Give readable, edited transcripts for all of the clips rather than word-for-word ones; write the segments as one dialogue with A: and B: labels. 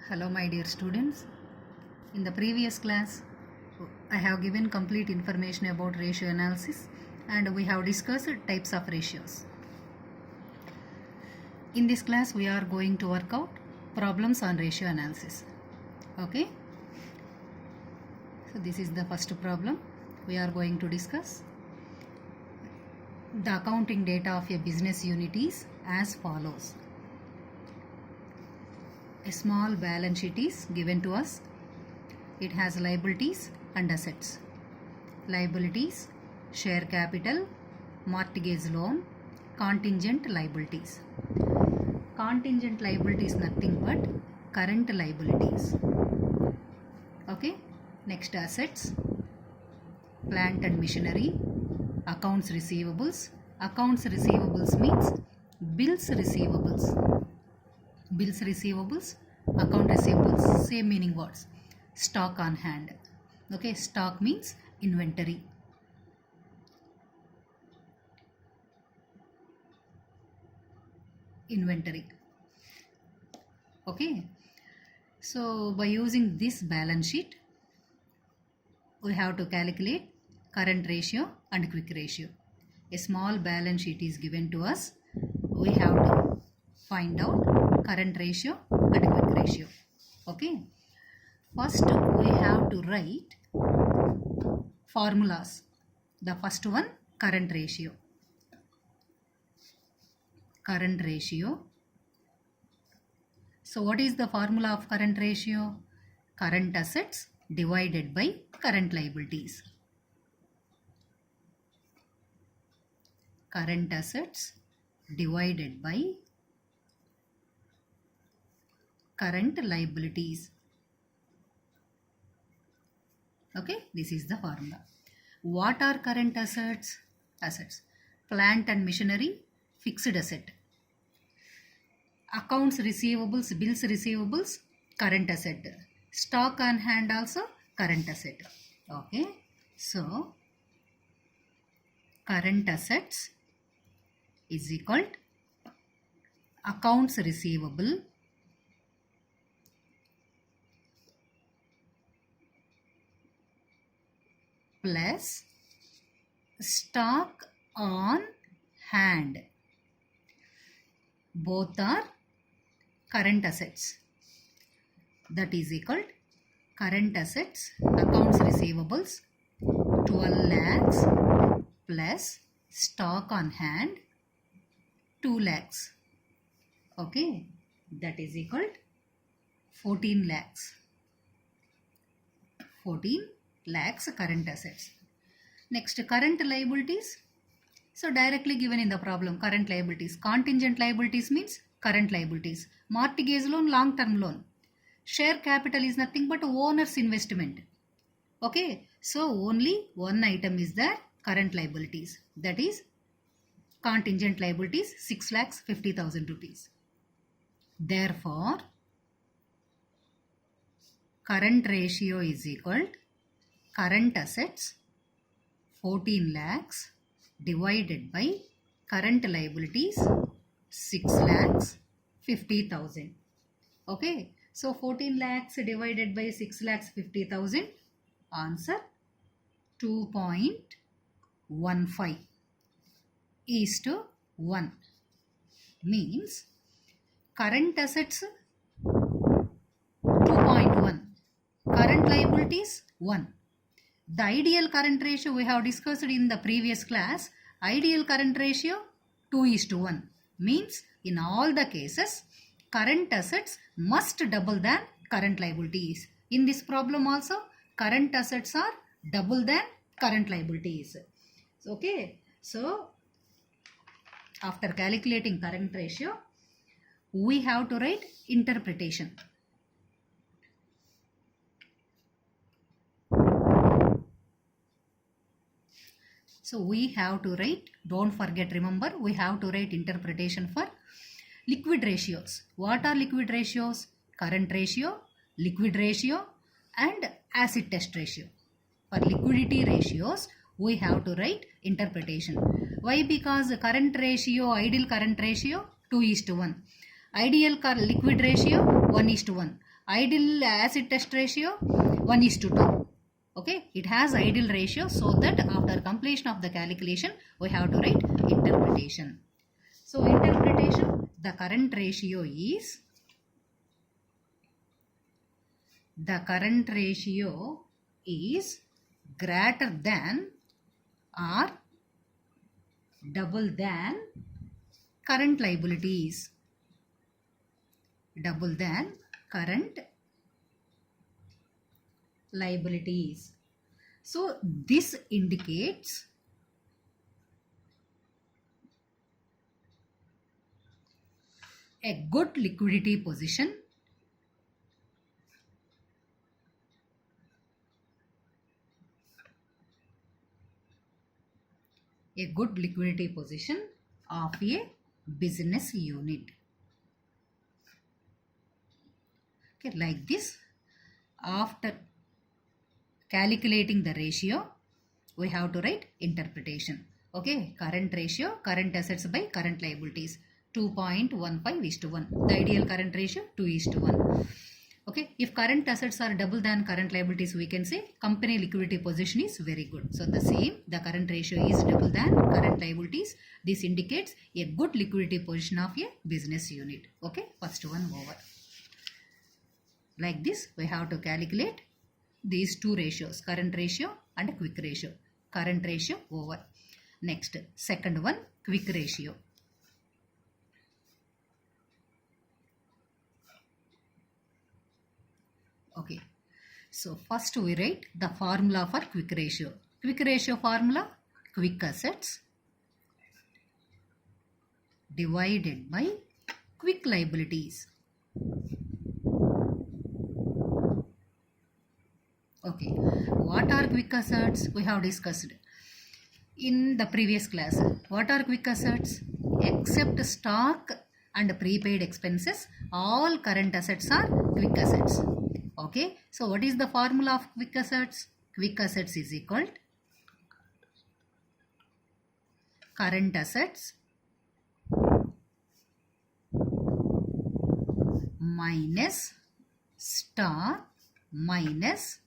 A: Hello my dear students. In the previous class I have given complete information about ratio analysis and we have discussed types of ratios. In this class we are going to work out problems on ratio analysis. Okay. So this is the first problem we are going to discuss. The accounting data of a business unit is as follows. A small balance sheet is given to us. It has liabilities and assets. Liabilities, share capital, mortgage loan, contingent liabilities. Contingent liabilities nothing but current liabilities. Okay. Next, assets, plant and machinery, accounts receivables. Accounts receivables means bills receivables. Bills receivables, account receivables, same meaning words. Stock on hand. Okay, stock means inventory. Inventory. Okay, so by using this balance sheet, we have to calculate current ratio and quick ratio. A small balance sheet is given to us. We have to find out current ratio and quick ratio. Okay. First we have to write formulas. The first one, current ratio. Current ratio. So what is the formula of current ratio? Current assets divided by current liabilities. Current assets divided by current liabilities. Okay, this is the formula. What are current assets? Assets. Plant and machinery, fixed asset. Accounts receivables, bills receivables, current asset. Stock on hand also current asset. Okay, so current assets is equal to accounts receivable plus stock on hand. Both are current assets. That is equal to current assets, accounts receivables 12 lakhs plus stock on hand 2 lakhs. Okay, that is equal to 14 lakhs. 14 lakhs current assets. Next, current liabilities. So directly given in the problem, current liabilities. Contingent liabilities means current liabilities. Mortgage loan, long term loan. Share capital is nothing but owner's investment. Okay, so only one item is there, current liabilities. That is contingent liabilities 6,50,000 rupees. Therefore, current ratio is equal to current assets 14 lakhs divided by current liabilities 6,50,000. Okay, so 14 lakhs divided by 6,50,000, answer 2.15 is to 1. Means current assets 2.1, current liabilities 1. The ideal current ratio we have discussed in the previous class. Ideal current ratio 2:1. Means in all the cases current assets must double than current liabilities. In this problem also current assets are double than current liabilities. Okay. So after calculating current ratio, we have to write interpretation. So we have to write, don't forget, remember, we have to write interpretation for liquid ratios. What are liquid ratios? Current ratio, liquid ratio and acid test ratio. For liquidity ratios, we have to write interpretation. Why? Because current ratio, ideal current ratio 2:1. Ideal liquid ratio 1:1. Ideal acid test ratio 1:2. Okay, it has ideal ratio, so that after completion of the calculation we have to write interpretation. So interpretation, the current ratio is greater than or double than current liabilities. Double than current liabilities. So this indicates a good liquidity position. A good liquidity position of a business unit. Okay, like this, after calculating the ratio, we have to write interpretation. Okay, current ratio, current assets by current liabilities, 2.15:1. The ideal current ratio 2:1. Okay, if current assets are double than current liabilities, we can say company liquidity position is very good. So the same, the current ratio is double than current liabilities. This indicates a good liquidity position of a business unit. Okay, first one over. Like this, we have to calculate these two ratios, current ratio and quick ratio. Current ratio over. Next, second one, quick ratio. Okay, so first we write the formula for quick ratio. Quick ratio formula, quick assets divided by quick liabilities. Okay, what are quick assets? We have discussed in the previous class. What are quick assets? Except stock and prepaid expenses, all current assets are quick assets. Okay, so what is the formula of quick assets? Quick assets is equal to current assets minus stock minus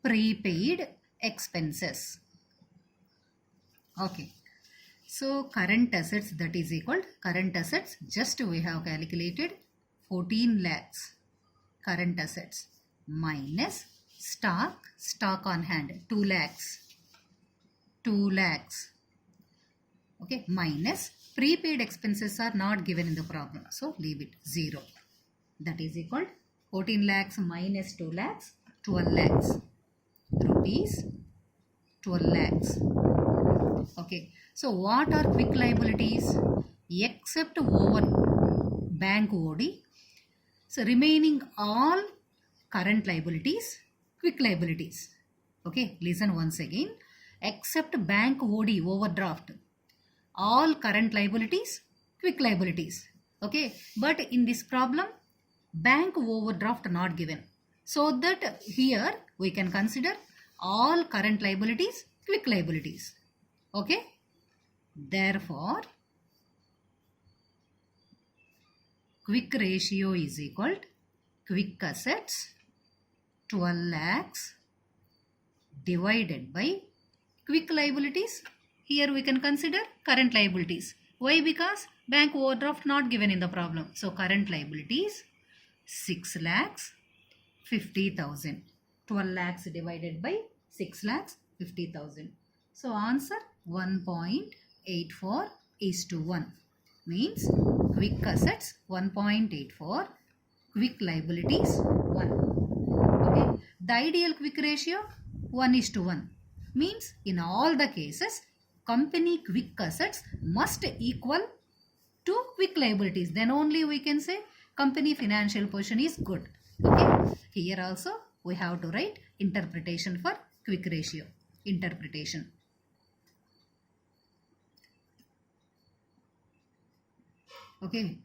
A: prepaid expenses. Okay, so current assets, that is equal to current assets, just we have calculated 14 lakhs current assets minus stock on hand 2 lakhs. Okay, minus prepaid expenses are not given in the problem, so leave it 0. That is equal to 14 lakhs minus 2 lakhs, 12 lakhs rupees, 12 lakhs. Okay, so what are quick liabilities? Except over bank OD, so remaining all current liabilities, quick liabilities. Okay, listen once again. Except bank OD, overdraft, all current liabilities, quick liabilities. Okay, but in this problem, bank overdraft not given. So that here we can consider all current liabilities, quick liabilities. Okay, therefore quick ratio is equal to quick assets 12 lakhs divided by quick liabilities. Here we can consider current liabilities. Why? Because bank overdraft not given in the problem. So current liabilities 6 lakhs 50,000. 12 lakhs divided by 6 lakhs 50,000. So answer 1.84:1 means quick assets 1.84, quick liabilities 1. Okay, the ideal quick ratio 1:1 means in all the cases company quick assets must equal to quick liabilities, then only we can say company financial position is good. Okay, here also we have to write interpretation for quick ratio. Interpretation. Okay,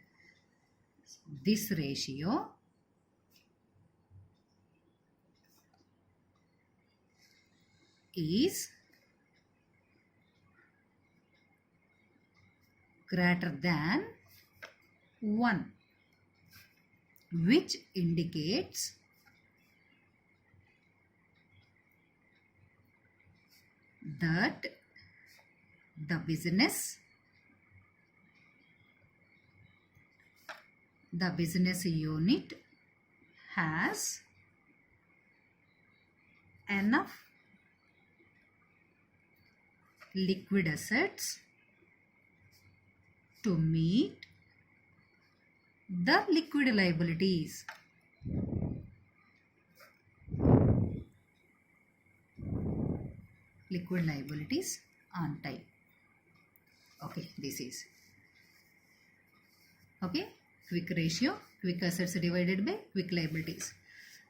A: this ratio is greater than 1. which indicates that the business unit has enough liquid assets to meet the liquid liabilities. Liquid liabilities on time. Okay, this is okay. Quick ratio, quick assets divided by quick liabilities.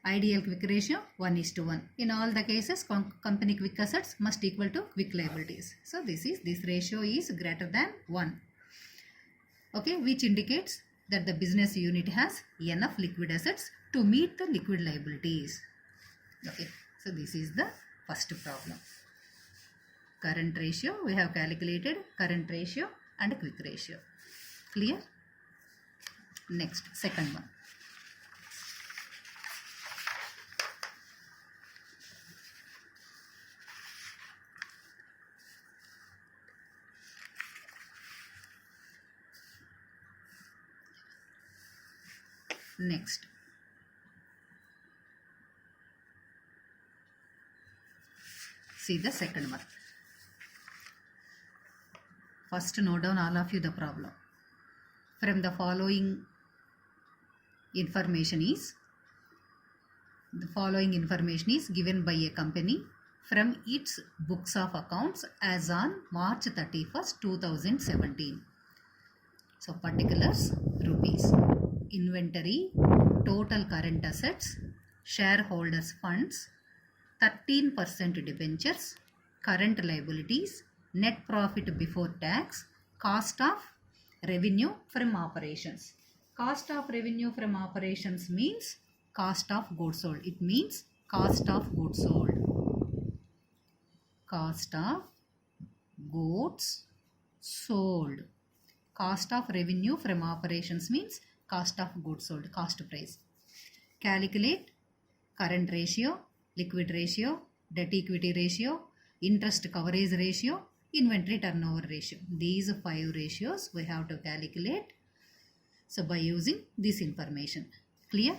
A: Ideal quick ratio 1:1. In all the cases, company quick assets must equal to quick liabilities. So this ratio is greater than 1. Okay, which indicates that the business unit has enough liquid assets to meet the liquid liabilities. Okay, so this is the first problem. Current ratio, we have calculated current ratio and quick ratio. Clear? Next, second one. Next, see the second one. First, note down all of you the problem. From the following information is given by a company from its books of accounts as on March 31st, 2017. So particulars rupees. Inventory, total current assets, shareholders funds, 13% debentures, current liabilities, net profit before tax, cost of revenue from operations. Cost of revenue from operations means cost of goods sold. It means cost of goods sold. Cost of goods sold. Cost of revenue from operations means cost of goods sold, cost price. Calculate current ratio, liquid ratio, debt equity ratio, interest coverage ratio, inventory turnover ratio. These 5 ratios we have to calculate. So by using this information. Clear?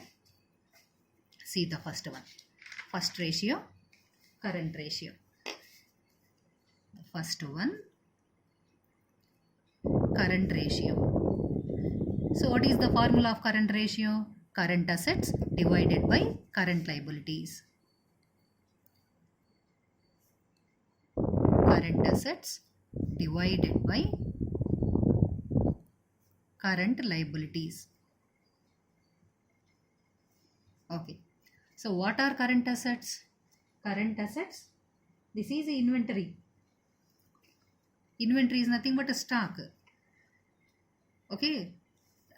A: See the first one. First ratio, current ratio. The first one, current ratio. So what is the formula of current ratio? Current assets divided by current liabilities. Current assets divided by current liabilities. Okay. So what are current assets? Current assets, this is inventory. Inventory is nothing but a stock. Okay.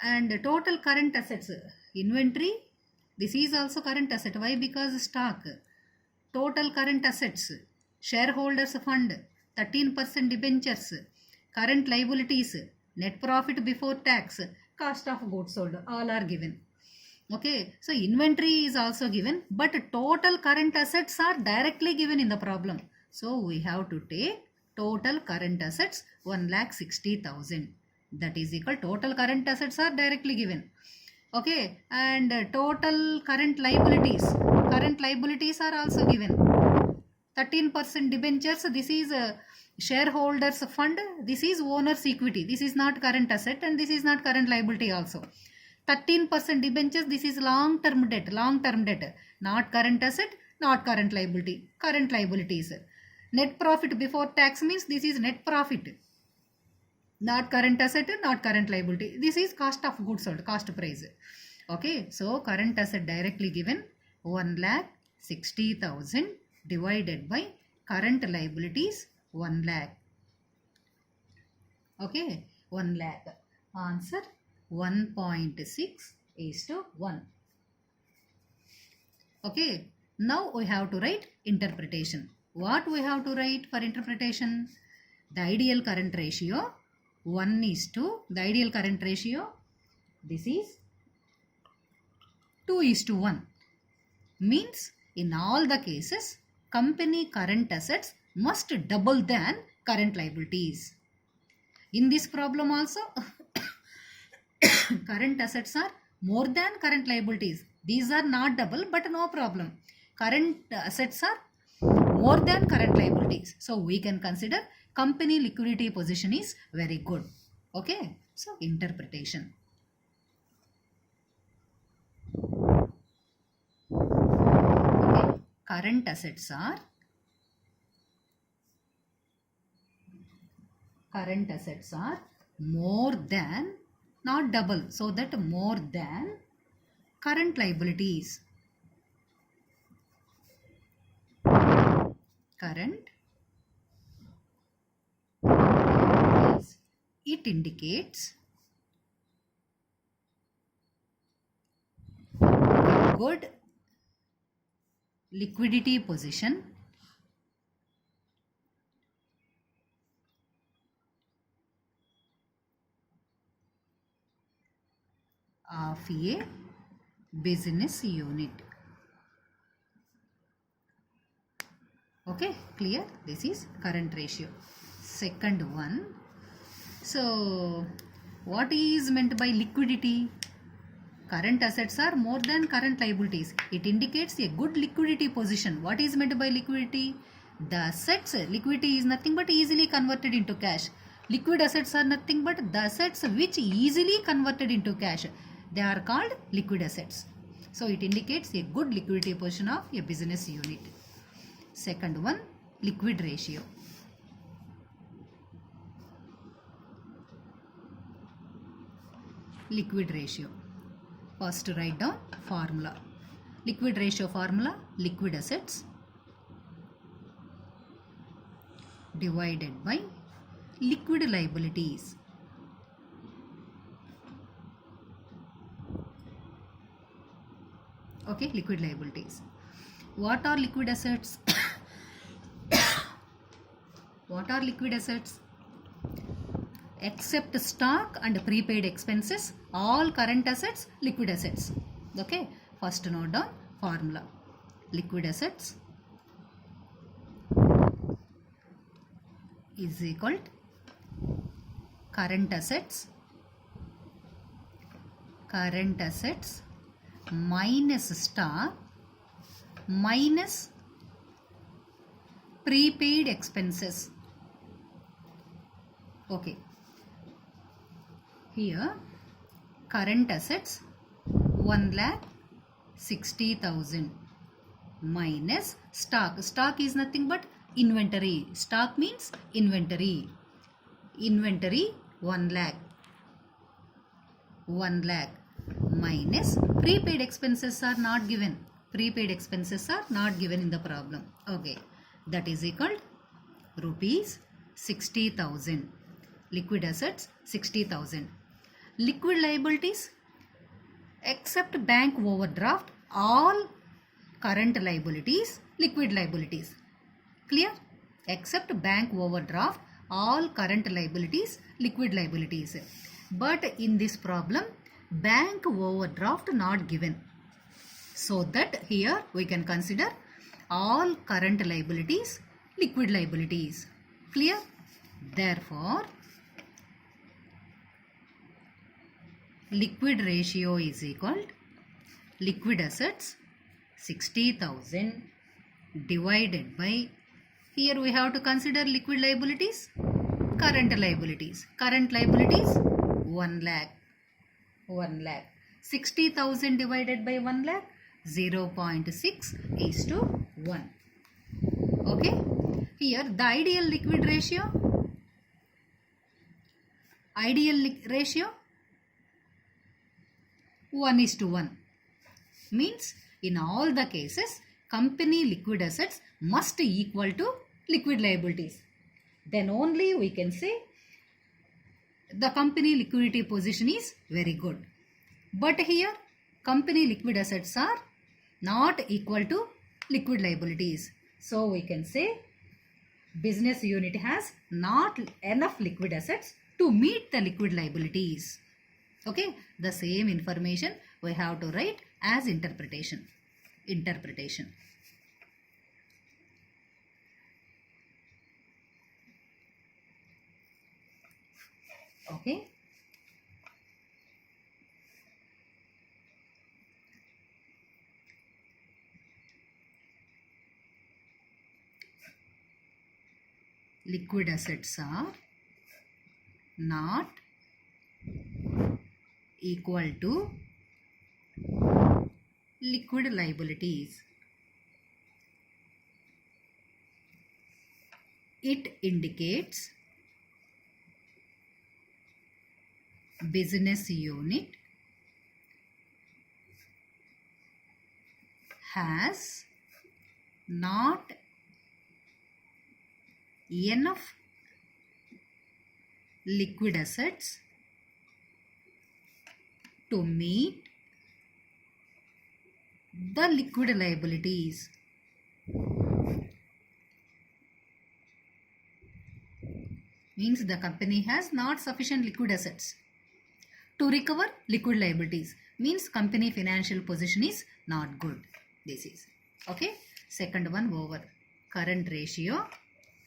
A: And total current assets, inventory, this is also current asset. Why? Because stock. Total current assets, shareholders fund, 13% debentures, current liabilities, net profit before tax, cost of goods sold, all are given. Okay, so inventory is also given, but total current assets are directly given in the problem. So we have to take total current assets 1,60,000. That is equal, total current assets are directly given. Okay, and total current liabilities are also given. 13% debentures, this is shareholders fund, this is owner's equity, this is not current asset and this is not current liability also. 13% debentures, this is long-term debt, not current asset, not current liability, current liabilities. Net profit before tax means this is net profit, not current asset, not current liability. This is cost of goods sold, cost price. Okay, so current asset directly given 1,60,000 divided by current liabilities 1 lakh. Okay, 1 lakh. Answer 1.6:1. Okay, now we have to write interpretation. What we have to write for interpretation? The ideal current ratio 1:, the ideal current ratio, this is 2:1. Means in all the cases, company current assets must double than current liabilities. In this problem also, current assets are more than current liabilities. These are not double, but no problem. Current assets are more than current liabilities. So we can consider company liquidity position is very good. Okay. So interpretation. Okay. Current assets are more than, not double, so that more than current liabilities. Current liabilities. It indicates a good liquidity position of a business unit. Okay, clear? This is current ratio. Second one. So, what is meant by liquidity? Current assets are more than current liabilities. It indicates a good liquidity position. What is meant by liquidity? The assets, liquidity is nothing but easily converted into cash. Liquid assets are nothing but the assets which easily converted into cash. They are called liquid assets. So it indicates a good liquidity position of a business unit. Second one, liquid ratio. Liquid ratio. First write down formula. Liquid ratio formula, liquid assets divided by liquid liabilities. Okay, liquid liabilities. What are liquid assets? What are liquid assets? Except stock and prepaid expenses, all current assets, liquid assets. Okay, first note down formula. Liquid assets is equal to current assets minus stock minus prepaid expenses. Okay, here current assets 1,60,000 minus stock. Stock is nothing but inventory. Stock means inventory. Inventory 1 lakh. 1 lakh minus prepaid expenses are not given. Prepaid expenses are not given in the problem. Okay, that is equal to rupees 60,000. Liquid assets 60,000. Liquid liabilities except bank overdraft, all current liabilities, liquid liabilities. Clear? Except bank overdraft, all current liabilities, liquid liabilities. But in this problem, bank overdraft not given. So that here we can consider all current liabilities, liquid liabilities. Clear? Therefore, liquid ratio is equal to liquid assets 60,000 divided by, here we have to consider liquid liabilities, current liabilities. Current liabilities 1 lakh. 1 lakh. 60,000 divided by 1 lakh, 0.6:1. Okay. Here the ideal liquid ratio, 1:1. Means in all the cases, company liquid assets must equal to liquid liabilities. Then only we can say the company liquidity position is very good. But here company liquid assets are not equal to liquid liabilities. So we can say business unit has not enough liquid assets to meet the liquid liabilities. Okay, the same information we have to write as interpretation. Okay. Liquid assets are not equal to liquid liabilities. It indicates business unit has not enough liquid assets to meet the liquid liabilities. Means the company has not sufficient liquid assets to recover liquid liabilities. Means company financial position is not good. This is okay. Second one over. Current ratio,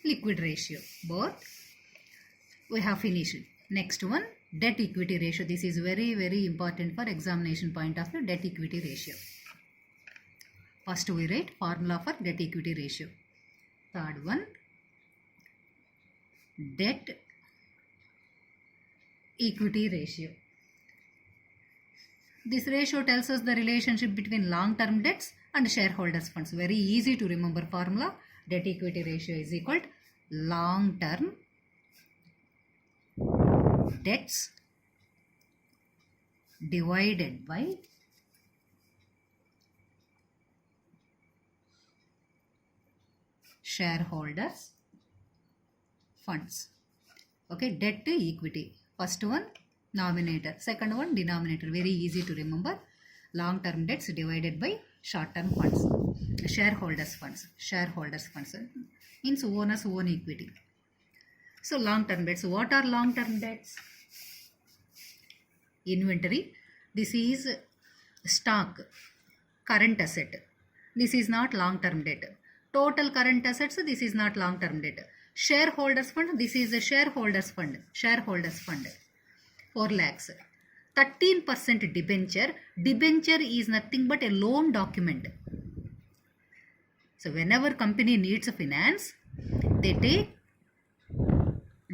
A: liquid ratio, both we have finished. Next one, debt equity ratio. This is very important for examination point of view. Debt equity ratio. First we write formula for debt equity ratio. Third one, debt equity ratio. This ratio tells us the relationship between long-term debts and shareholders funds. Very easy to remember formula. Debt equity ratio is equal to long-term debts divided by shareholders funds. Okay, debt to equity. First one nominator, second one denominator. Very easy to remember. Long-term debts divided by short-term funds. Shareholders funds means owners own equity. So long-term debts. What are long-term debts? Inventory. This is stock, current asset. This is not long-term debt. Total current assets. This is not long-term debt. Shareholders fund. This is a shareholders fund. 4 lakhs. 13% debenture. Debenture is nothing but a loan document. So whenever company needs finance, they take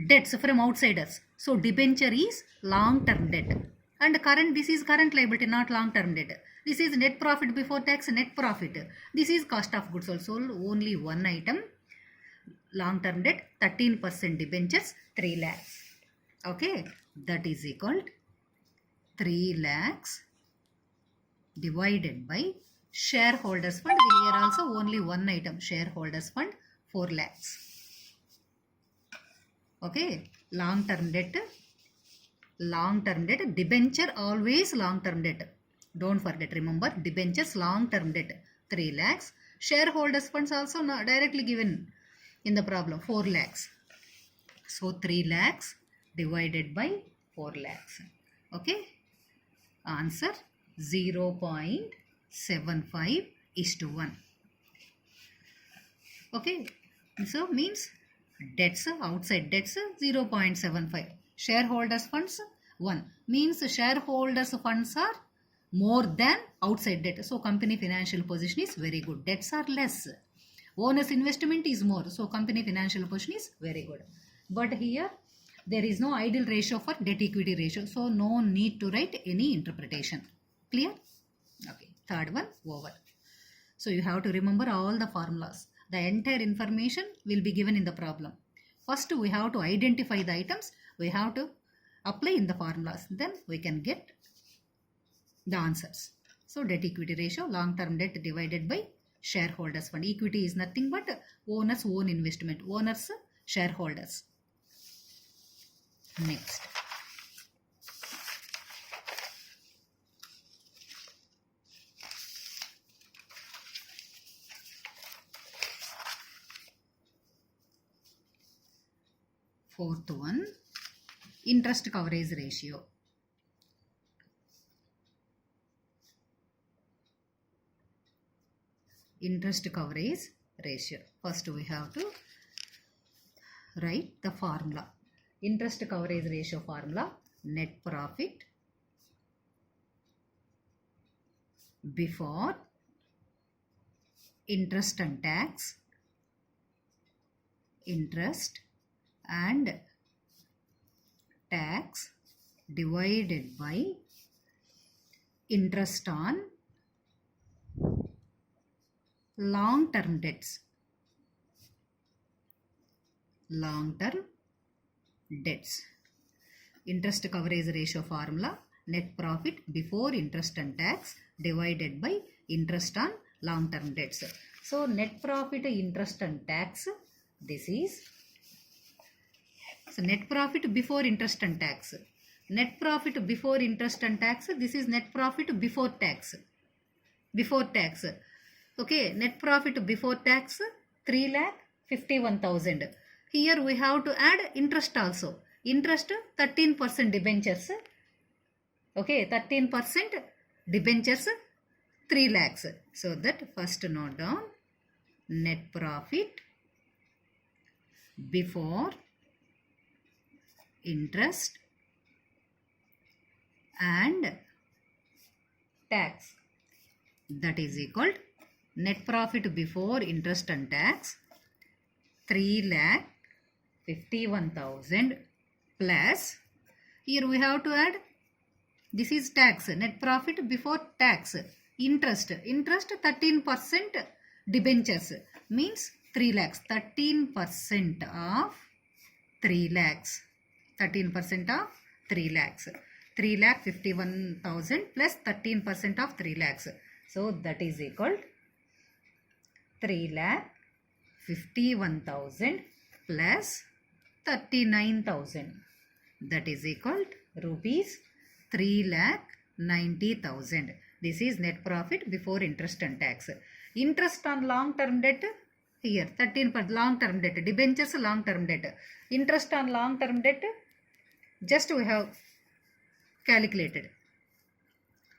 A: debts from outsiders. So debenture is long-term debt. And this is current liability, not long-term debt. This is net profit before tax, net profit. This is cost of goods sold. Only one item. Long-term debt, 13% debentures, 3 lakhs. Okay, that is equal to 3 lakhs divided by shareholders fund. Here also only one item, shareholders fund, 4 lakhs. Okay, long-term debt, debenture always long-term debt. Don't forget, remember, debentures long-term debt, 3 lakhs. Shareholders funds also not directly given in the problem, 4 lakhs. So 3 lakhs divided by 4 lakhs. Okay, answer 0.75:1. Okay, so means debts, outside debts 0.75. Shareholders funds 1. Means shareholders funds are more than outside debt. So company financial position is very good. Debts are less. Owner's investment is more. So company financial position is very good. But here there is no ideal ratio for debt equity ratio. So no need to write any interpretation. Clear? Okay. Third one over. So you have to remember all the formulas. The entire information will be given in the problem. First we have to identify the items. We have to apply in the formulas. Then we can get the answers. So debt equity ratio, long-term debt divided by shareholders fund. Equity is nothing but owner's own investment. Owners, shareholders. Next. Fourth one, interest coverage ratio. interest coverage ratio. First we have to write the formula. Interest coverage ratio formula: net profit before interest and tax, interest and tax divided by interest on long term debts. Long term debts. Interest coverage ratio formula: net profit before interest and tax divided by interest on long term debts. So net profit, interest and tax, this is, so net profit before interest and tax. Net profit before interest and tax, this is net profit before tax. Before tax. Okay, net profit before tax 3,51,000. Here we have to add interest also. Interest 13% debentures. Okay, 13% debentures 3 lakhs. So that first note down, net profit before interest and tax, that is equal to net profit before interest and tax 3,51,000 plus, here we have to add, this is tax, net profit before tax, interest 13% debentures means 3 lakhs, 13% of 3 lakhs, 13% of 3 lakhs, 3,51,000 plus 13% of 3 lakhs. So that is equal to 3,51,000 plus 39,000, that is equal to rupees 3,90,000. This is net profit before interest and tax. Interest on long term debt, here 13% long term debt, debentures long term debt. Interest on long term debt, just we have calculated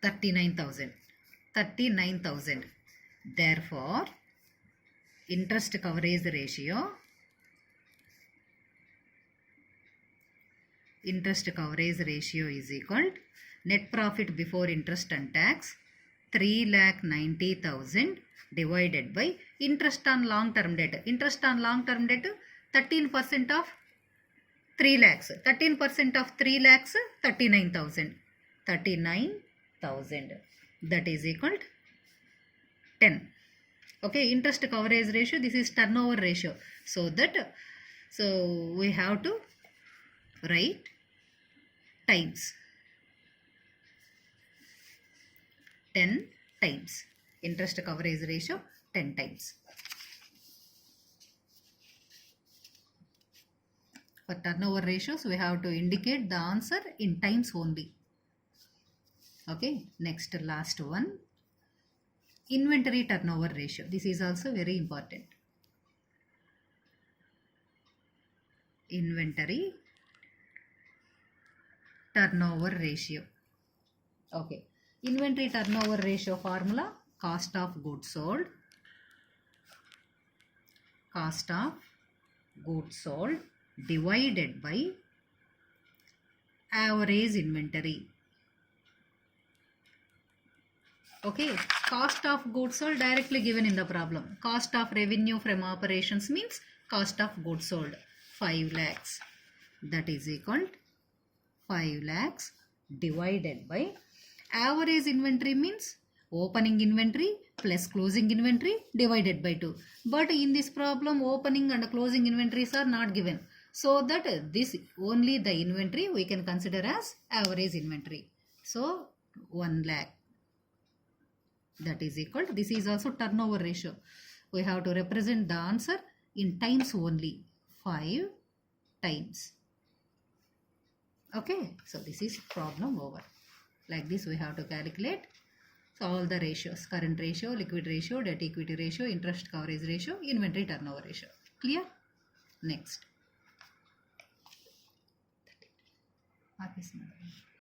A: 39,000. Therefore interest coverage ratio is equal to net profit before interest and tax 3,90,000 divided by interest on long term debt. Interest on long term debt 13% of 3 lakhs. 13% of 3 lakhs 39,000. 39,000. That is equal to 10. Okay, interest coverage ratio, this is turnover ratio. So we have to write times 10 times. Interest coverage ratio 10 times. For turnover ratios, we have to indicate the answer in times only. Okay, next last one. Inventory turnover ratio. This is also very important. Inventory turnover ratio. Okay. Inventory turnover ratio formula: cost of goods sold. Cost of goods sold divided by average inventory. Okay, cost of goods sold directly given in the problem. Cost of revenue from operations means cost of goods sold 5 lakhs. That is equal to 5 lakhs divided by average inventory means opening inventory plus closing inventory divided by 2. But in this problem, opening and closing inventories are not given. So that this only the inventory we can consider as average inventory. So 1 lakh. That is equal to, this is also turnover ratio. We have to represent the answer in times only. 5 times. Okay, so this is problem over. Like this we have to calculate. So all the ratios: current ratio, liquid ratio, debt equity ratio, interest coverage ratio, inventory turnover ratio. Clear? Next.